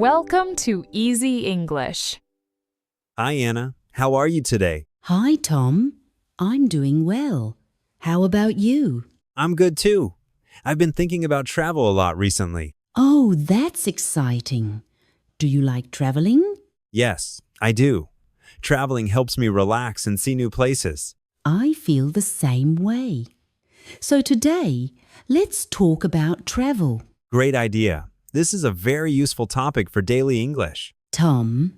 Welcome to Easy English. Hi, Anna. How are you today? Hi, Tom. I'm doing well. How about you? I'm good too. I've been thinking about travel a lot recently. Oh, that's exciting. Do you like traveling? Yes, I do. Traveling helps me relax and see new places. I feel the same way. So today, let's talk about travel. Great idea. This is a very useful topic for daily English. Tom,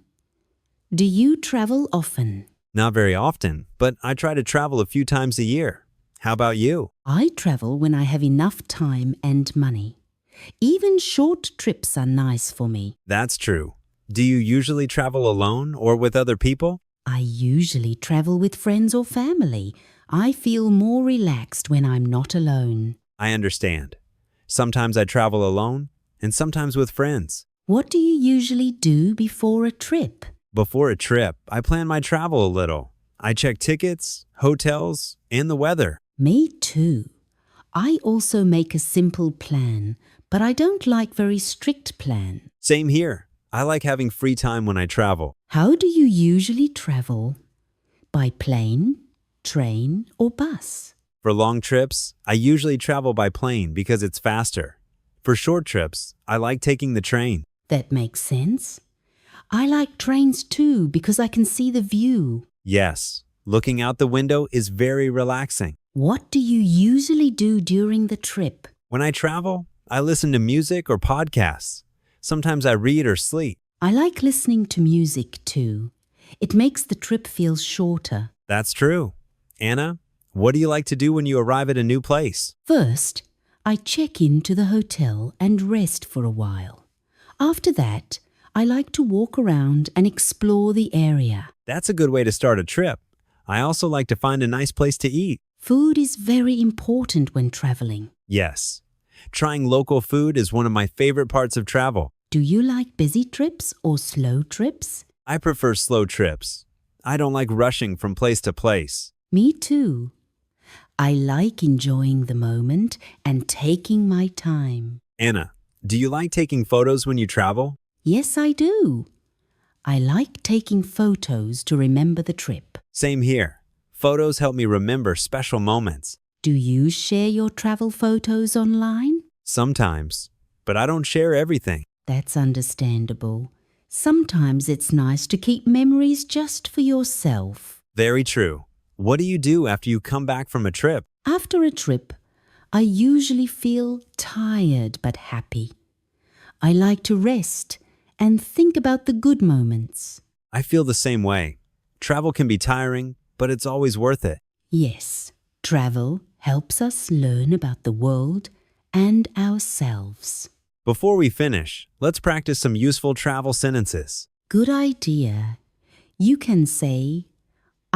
do you travel often? Not very often, but I try to travel a few times a year. How about you? I travel when I have enough time and money. Even short trips are nice for me. That's true. Do you usually travel alone or with other people? I usually travel with friends or family. I feel more relaxed when I'm not alone. I understand. Sometimes I travel alone and sometimes with friends. What do you usually do before a trip? Before a trip, I plan my travel a little. I check tickets, hotels, and the weather. Me too. I also make a simple plan, but I don't like very strict plan. Same here. I like having free time when I travel. How do you usually travel? By plane, train, or bus? For long trips, I usually travel by plane because it's faster. For short trips, I like taking the train. That makes sense. I like trains too because I can see the view. Yes, looking out the window is very relaxing. What do you usually do during the trip? When I travel, I listen to music or podcasts. Sometimes I read or sleep. I like listening to music too. It makes the trip feel shorter. That's true. Anna, what do you like to do when you arrive at a new place? First, I check into the hotel and rest for a while. After that, I like to walk around and explore the area. That's a good way to start a trip. I also like to find a nice place to eat. Food is very important when traveling. Yes. Trying local food is one of my favorite parts of travel. Do you like busy trips or slow trips? I prefer slow trips. I don't like rushing from place to place. Me too. I like enjoying the moment and taking my time. Anna, do you like taking photos when you travel? Yes, I do. I like taking photos to remember the trip. Same here. Photos help me remember special moments. Do you share your travel photos online? Sometimes, but I don't share everything. That's understandable. Sometimes it's nice to keep memories just for yourself. Very true. What do you do after you come back from a trip? After a trip, I usually feel tired but happy. I like to rest and think about the good moments. I feel the same way. Travel can be tiring, but it's always worth it. Yes, travel helps us learn about the world and ourselves. Before we finish, let's practice some useful travel sentences. Good idea. You can say,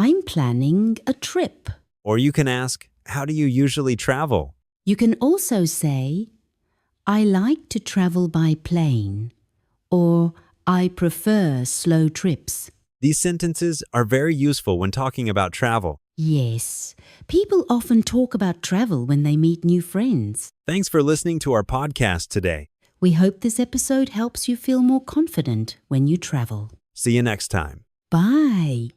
I'm planning a trip. Or you can ask, how do you usually travel? You can also say, I like to travel by plane, or I prefer slow trips. These sentences are very useful when talking about travel. Yes, people often talk about travel when they meet new friends. Thanks for listening to our podcast today. We hope this episode helps you feel more confident when you travel. See you next time. Bye.